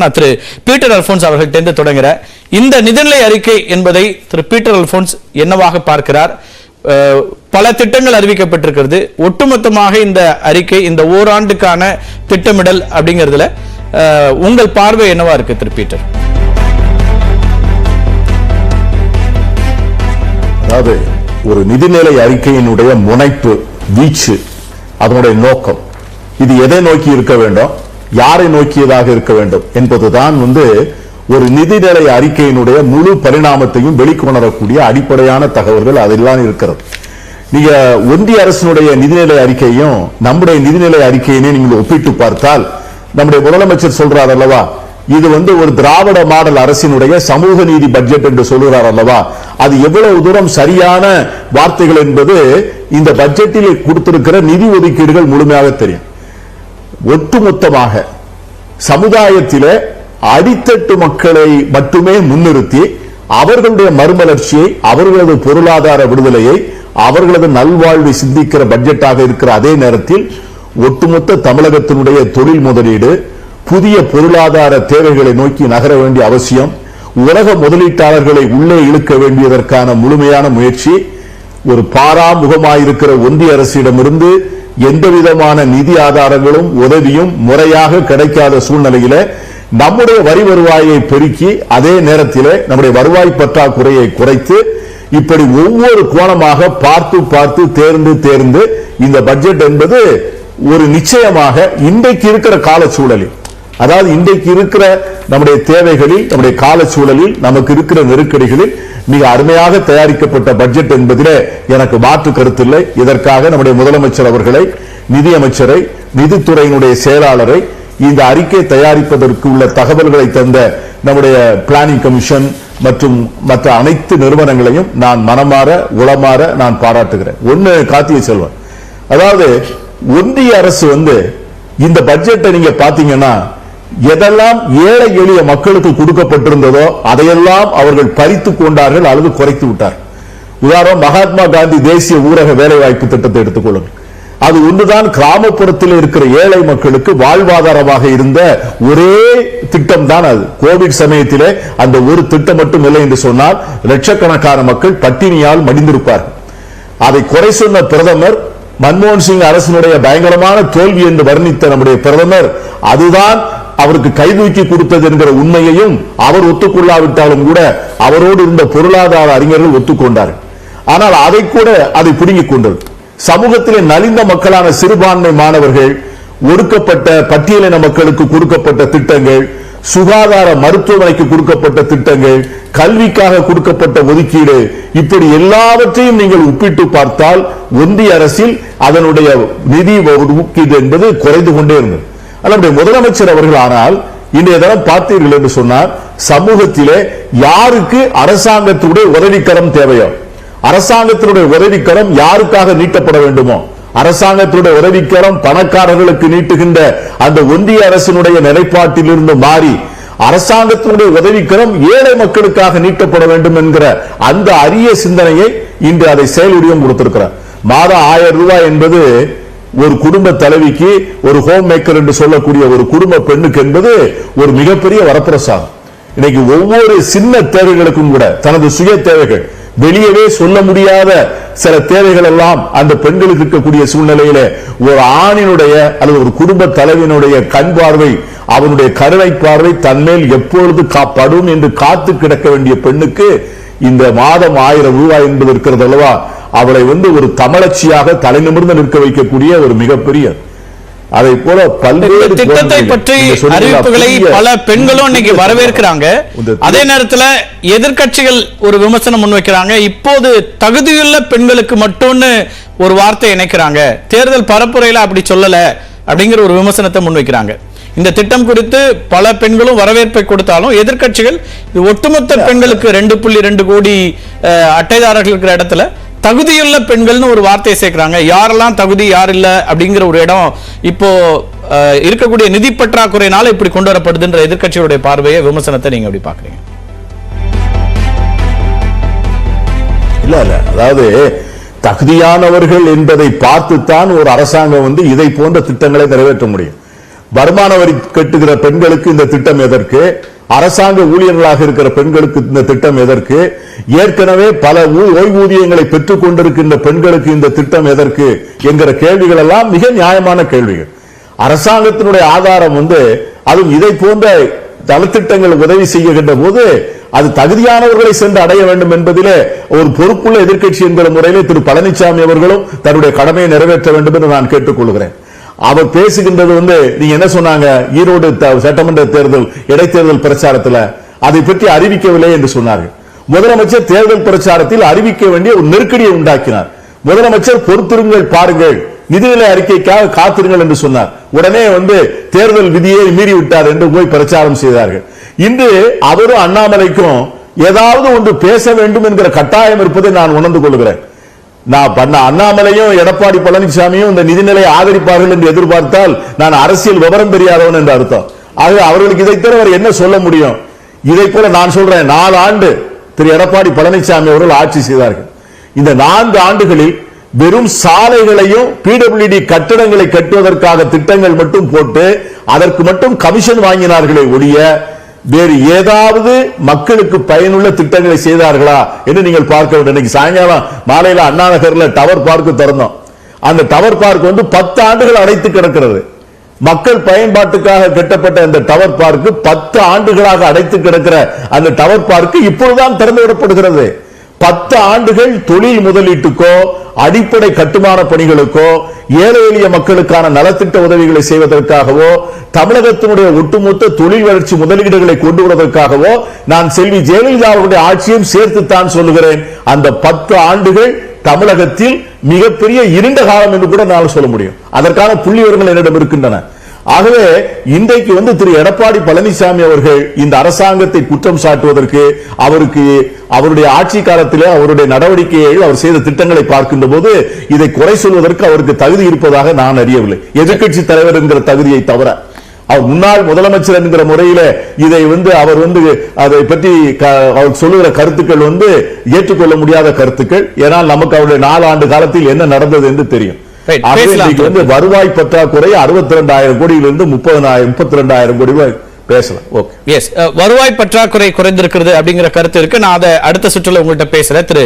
நான் திரு பீட்டர் அல்போன்ஸ் அவர்கள்ட்ட தொடங்குற இந்த நிதிநிலை அறிக்கை என்பதை திரு பீட்டர் அல்போன்ஸ் என்னவாக பார்க்கிறார்? பல திட்டங்கள் அறிவிக்கப்பட்டிருக்கிறது. ஒட்டுமொத்தமாக இந்த அறிக்கை இந்த ஓராண்டுக்கான திட்டமிடல் அப்படிங்கிறதுல உங்கள் பார்வை என்னவா இருக்கு திரு பீட்டர்? அதாவது ஒரு நிதிநிலை அறிக்கையினுடைய முனைப்பு, வீச்சு, அதனுடைய நோக்கம், இது எதை நோக்கி இருக்க வேண்டும், யாரை நோக்கியதாக இருக்க வேண்டும் என்பதுதான் ஒரு நிதிநிலை அறிக்கையினுடைய முழு பரிணாமத்தையும் வெளிக்கொணரக்கூடிய அடிப்படையான தகவல்கள் அதெல்லாம் இருக்கிறது. நீங்க ஒன்றிய அரசினுடைய நிதிநிலை அறிக்கையும் நம்முடைய நிதிநிலை அறிக்கையினை நீங்கள் ஒப்பிட்டு பார்த்தால், நம்முடைய முதலமைச்சர் சொல்றார் அல்லவா, இது ஒரு திராவிட மாடல் அரசினுடைய சமூக நீதி பட்ஜெட் என்று சொல்கிறார் அல்லவா, அது எவ்வளவு தூரம் சரியான வார்த்தைகள் என்பது இந்த பட்ஜெட்டில் கொடுத்திருக்கிற நிதி ஒதுக்கீடுகள் முழுமையாக தெரியும். ஒட்டுமொத்தமாக சமுதாயத்திலே அடித்தட்டு மக்களை மட்டுமே முன்னிறுத்தி அவர்களுடைய மறுமலர்ச்சியை, அவர்களது பொருளாதார விடுதலையை, அவர்களது நல்வாழ்வை சிந்திக்கிற பட்ஜெட்டாக இருக்கிற அதே நேரத்தில் ஒட்டுமொத்த தமிழகத்தினுடைய தொழில் முதலீடு, புதிய பொருளாதார தேவைகளை நோக்கி நகர வேண்டிய அவசியம், உலக முதலீட்டாளர்களை உள்ளே இழுக்க வேண்டியதற்கான முழுமையான முயற்சி, ஒரு பாராமுகமாயிருக்கிற ஒன்றிய அரசிடமிருந்து எந்த விதமான நிதி ஆதாரங்களும் உதவியும் முறையாக கிடைக்காத சூழ்நிலையில நம்முடைய வரி வருவாயை பெருக்கி அதே நேரத்தில் நம்முடைய வருவாய் பற்றாக்குறையை குறைத்து, இப்படி ஒவ்வொரு கோணமாக பார்த்து பார்த்து தேர்ந்து இந்த பட்ஜெட் என்பது ஒரு நிச்சயமாக இன்றைக்கு இருக்கிற கால சூழலில், அதாவது இன்றைக்கு இருக்கிற நம்முடைய தேவைகளில், நம்முடைய கால சூழலில், நமக்கு இருக்கிற நெருக்கடிகளில் மிக அருமையாக தயாரிக்கப்பட்ட பட்ஜெட் என்பதிலே எனக்கு மாற்று கருத்தில்லை. இதற்காக நம்முடைய முதலமைச்சர் அவர்களை, நிதியமைச்சரை, நிதித்துறையினுடைய செயலாளரை, இந்த அறிக்கை தயாரிப்பதற்கு உள்ள தகவல்களை தந்த நம்முடைய பிளானிங் கமிஷன் மற்றும் மற்ற அனைத்து நிறுவனங்களையும் நான் மனமாற உளமாற நான் பாராட்டுகிறேன். ஒன்னு கார்த்திகை செல்வன், அதாவது ஒன்றிய அரசு இந்த பட்ஜெட்டை நீங்க பாத்தீங்கன்னா எதெல்லாம் ஏழை எளிய மக்களுக்கு கொடுக்கப்பட்டிருந்ததோ அதையெல்லாம் அவர்கள் பறித்து கொண்டார்கள் அல்லது குறைத்து விட்டார். உதாரணம், மகாத்மா காந்தி தேசிய ஊரக வேலைவாய்ப்பு திட்டத்தை எடுத்துக்கொள்ளுங்கள். அது ஒன்றுதான் கிராமப்புறத்தில் இருக்கிற ஏழை மக்களுக்கு வாழ்வாதாரமாக இருந்த ஒரே திட்டம் தான் அது. கோவிட் சமயத்திலே அந்த ஒரு திட்டம் மட்டும் இல்லை என்று சொன்னால் லட்சக்கணக்கான மக்கள் பட்டினியால் மடிந்திருப்பார்கள். அதை குறை சொன்ன பிரதமர், மன்மோகன் சிங் அரசினுடைய பயங்கரமான தோல்வி என்று வர்ணித்த நம்முடைய பிரதமர், அதுதான் அவருக்கு கைதூக்கி கொடுத்தது என்கிற உண்மையையும் அவர் ஒத்துக்கொள்ளாவிட்டாலும் கூட அவரோடு இருந்த பொருளாதார அறிஞர்கள் ஒத்துக்கொண்டார்கள். ஆனால் அதை பிடுங்கிக் கொண்டது. சமூகத்திலே நலிந்த மக்களான சிறுபான்மை மாணவர்கள், ஒடுக்கப்பட்ட பட்டியலின மக்களுக்கு கொடுக்கப்பட்ட திட்டங்கள், சுகாதார மருத்துவமனைக்கு கொடுக்கப்பட்ட திட்டங்கள், கல்விக்காக கொடுக்கப்பட்ட ஒதுக்கீடு, இப்படி எல்லாவற்றையும் நீங்கள் ஒப்பிட்டு பார்த்தால் ஒன்றிய அரசில் அதனுடைய நிதி ஒதுக்கீடு என்பது குறைந்து கொண்டே இருந்தது. நம்முடைய முதலமைச்சர் அவர்கள் ஆனால் இன்றைய தினம் பார்த்தீர்கள் என்று சொன்னார், சமூகத்திலே யாருக்கு அரசாங்கத்தினுடைய உதவிக்கரம் தேவையோ, அரசாங்கத்தினுடைய உதவிக்கரம் யாருக்காக நீட்டப்பட வேண்டுமோ, அரசாங்கத்தினுடைய உதவிக்கரம் பணக்காரர்களுக்கு நீட்டுகின்ற அந்த ஒன்றிய அரசினுடைய நிலைப்பாட்டிலிருந்து மாறி அரசாங்கத்தினுடைய உதவிக்கரம் ஏழை மக்களுக்காக நீட்டப்பட வேண்டும் என்கிற அந்த அரிய சிந்தனையை இன்று அதை செயலுடன் கொடுத்திருக்கிறார். மாதம் 1000 ரூபாய் என்பது ஒரு குடும்ப தலைவிக்கு, ஒரு ஹோம் மேக்கர் என்று சொல்லக்கூடிய ஒரு குடும்ப பெண்ணுக்கு என்பது ஒரு மிகப்பெரிய வரப்பிரசாதம். இன்னைக்கு ஒவ்வொரு சின்ன தேவைகளுக்கும் கூட தனது சுய தேவைகள், வெளியவே சொல்ல முடியாத சில தேவைகள் எல்லாம் அந்த பெண்களுக்கு இருக்கக்கூடிய சூழ்நிலையில ஒரு ஆணினுடைய அல்லது ஒரு குடும்ப தலைவனுடைய கண் பார்வை, அவனுடைய கருணை பார்வை தன்மேல் எப்பொழுது காப்படும் என்று காத்து கிடக்க வேண்டிய பெண்ணுக்கு இந்த மாதம் 1000 ரூபாய் என்பது இருக்கிறது அல்லவா, அவளை ஒரு தமிழச்சியாக தலை நிமிர்ந்து நிற்க வைக்கக்கூடிய ஒரு மிகப்பெரிய, அதை போல பல்வேறு திட்டத்தை பற்றி அறிவிப்புகளை பல பெண்களும் இன்னைக்கு வரவேற்கிறாங்க. அதே நேரத்தில் எதிர்க்கட்சிகள் ஒரு விமர்சனம் முன்வைக்கிறாங்க. இப்போது தகுதியுள்ள பெண்களுக்கு மட்டும்னு ஒரு வார்த்தை இணைக்கிறாங்க, தேர்தல் பரப்புரையில அப்படி சொல்லல அப்படிங்கிற ஒரு விமர்சனத்தை முன்வைக்கிறாங்க. இந்த திட்டம் குறித்து பல பெண்களும் வரவேற்பை கொடுத்தாலும் எதிர்க்கட்சிகள் ஒட்டுமொத்த பெண்களுக்கு 2.2 கோடி அட்டைதாரர்கள் இருக்கிற இடத்துல தகுதியுள்ள பெண்கள்னு ஒரு வார்த்தையை சேர்க்கிறாங்க. யாரெல்லாம் தகுதி, யார் இல்ல அப்படிங்கிற ஒரு இடம் இப்போ இருக்கக்கூடிய நிதி பற்றாக்குறையினால இப்படி கொண்டு வரப்படுதுன்ற எதிர்க்கட்சிகளுடைய பார்வையை, விமர்சனத்தை நீங்க எப்படி பாக்குறீங்க? இல்ல அதாவது தகுதியானவர்கள் என்பதை பார்த்துத்தான் ஒரு அரசாங்கம் இதை போன்ற திட்டங்களை நிறைவேற்ற முடியும். வருமான வரி கட்டுகிற பெண்களுக்கு இந்த திட்டம் எதற்கு? அரசாங்க ஊழியர்களாக இருக்கிற பெண்களுக்கு இந்த திட்டம் எதற்கு? ஏற்கனவே பல ஓய்வூதியங்களை பெற்றுக் கொண்டிருக்கின்ற பெண்களுக்கு இந்த திட்டம் எதற்கு என்கிற கேள்விகள் எல்லாம் மிக நியாயமான கேள்விகள். அரசாங்கத்தினுடைய ஆதாரம் அதுவும் இதை போன்ற நலத்திட்டங்கள் உதவி செய்கின்ற போது அது தகுதியானவர்களை சென்று அடைய வேண்டும் என்பதிலே ஒரு பொறுப்புள்ள எதிர்க்கட்சி என்கிற முறையிலே திரு பழனிசாமி அவர்களும் தன்னுடைய கடமையை நிறைவேற்ற வேண்டும் என்று நான் கேட்டுக்கொள்கிறேன். அவர் பேசுகின்றது நீங்க என்ன சொன்னாங்க, ஈரோடு சட்டமன்ற தேர்தல் இடைத்தேர்தல் பிரச்சாரத்தில் அதை பற்றி அறிவிக்கவில்லை என்று சொன்னார்கள். முதலமைச்சர் தேர்தல் பிரச்சாரத்தில் அறிவிக்க வேண்டிய ஒரு நெருக்கடியை உண்டாக்கினார். முதலமைச்சர் பொறுத்திருங்கள், பாருங்கள், நிதிநிலை அறிக்கைக்காக காத்திருங்கள் என்று சொன்னார். உடனே தேர்தல் விதியை மீறி விட்டார் என்று போய் பிரச்சாரம் செய்தார்கள். இன்று அவரும் அண்ணாமலைக்கும் ஏதாவது ஒன்று பேச வேண்டும் என்கிற கட்டாயம் இருப்பதை நான் உணர்ந்து கொள்கிறேன். நான் அண்ணாமலையும் எடப்பாடி பழனிசாமியும் இந்த நிதிநிலை ஆதரிப்பார்கள் என்று எதிர்பார்த்தால் நான் அரசியல் விவரம் தெரியாதவன் என்று அர்த்தம். ஆக அவர்களுக்கு இதை தவிர என்ன சொல்ல முடியும்? இதை போல நான் சொல்றேன், 4 ஆண்டு திரு எடப்பாடி பழனிசாமி அவர்கள் ஆட்சி செய்தார்கள். இந்த 4 ஆண்டுகளில் வெறும் சாலைகளையும் பிடபிள்யூடி கட்டடங்களை கட்டுவதற்காக திட்டங்கள் மட்டும் போட்டு அதற்கு மட்டும் கமிஷன் வாங்கினார்களே ஒழிய வேறு ஏதாவது மக்களுக்கு பயனுள்ள திட்டங்களை செய்தார்களா என்று நீங்கள் பார்க்க வேண்டும். இன்னைக்கு சாயங்காலம் மாலையில அண்ணா நகர்ல டவர் பார்க் திறந்தோம். அந்த டவர் பார்க் 10 ஆண்டுகள் அடைத்து கிடக்கிறது. மக்கள் பயன்பாட்டுக்காக கட்டப்பட்ட அந்த டவர் பார்க் 10 ஆண்டுகளாக அடைத்து கிடக்கிற அந்த டவர் பார்க் இப்பொழுதுதான் திறந்து விடப்படுகிறது. 10 ஆண்டுகள் தொழில் முதலீட்டுக்கோ அடிப்படை கட்டுமான பணிகளுக்கோ ஏழை எளிய மக்களுக்கான நலத்திட்ட உதவிகளை செய்வதற்காகவோ தமிழகத்தினுடைய ஒட்டுமொத்த தொழில் வளர்ச்சி முதலீடுகளை கொண்டு வருவதற்காகவோ நான் செல்வி ஜெயலலிதா அவருடைய ஆட்சியும் சேர்த்துத்தான் சொல்லுகிறேன். அந்த 10 ஆண்டுகள் தமிழகத்தில் மிகப்பெரிய இருண்ட காலம் என்று கூட நான் சொல்ல முடியும். அதற்கான புள்ளிவிவரங்கள் என்னிடம் இருக்கின்றன. ஆகவே இன்றைக்கு திரு எடப்பாடி பழனிசாமி அவர்கள் இந்த அரசாங்கத்தை குற்றம் சாட்டுவதற்கு அவருடைய ஆட்சி காலத்திலே அவருடைய நடவடிக்கையை அவர் செய்த திட்டங்களை பார்க்கின்ற போது இதை குறை சொல்வதற்கு அவருக்கு தகுதி இருப்பதாக நான் அறியவில்லை. எதிர்க்கட்சி தலைவர் என்கிற தகுதியை தவிர அவர் முன்னாள் முதலமைச்சர் என்கிற முறையில இதை அவர் அதை பற்றி அவர் சொல்லுகிற கருத்துக்கள் ஏற்றுக்கொள்ள முடியாத கருத்துக்கள். ஏனால் நமக்கு அவருடைய 4 ஆண்டு காலத்தில் என்ன நடந்தது என்று தெரியும். வருவாய் பற்றாக்குறை 62,000 கோடியிலிருந்து 32,000 கோடி ரூபாய் பேசலாம். வருவாய் பற்றாக்குறை குறைந்திருக்கிறது அப்படிங்கிற கருத்து இருக்கு. நான் அதை அடுத்த சுற்றுல உங்கள்கிட்ட பேசுறேன். திரு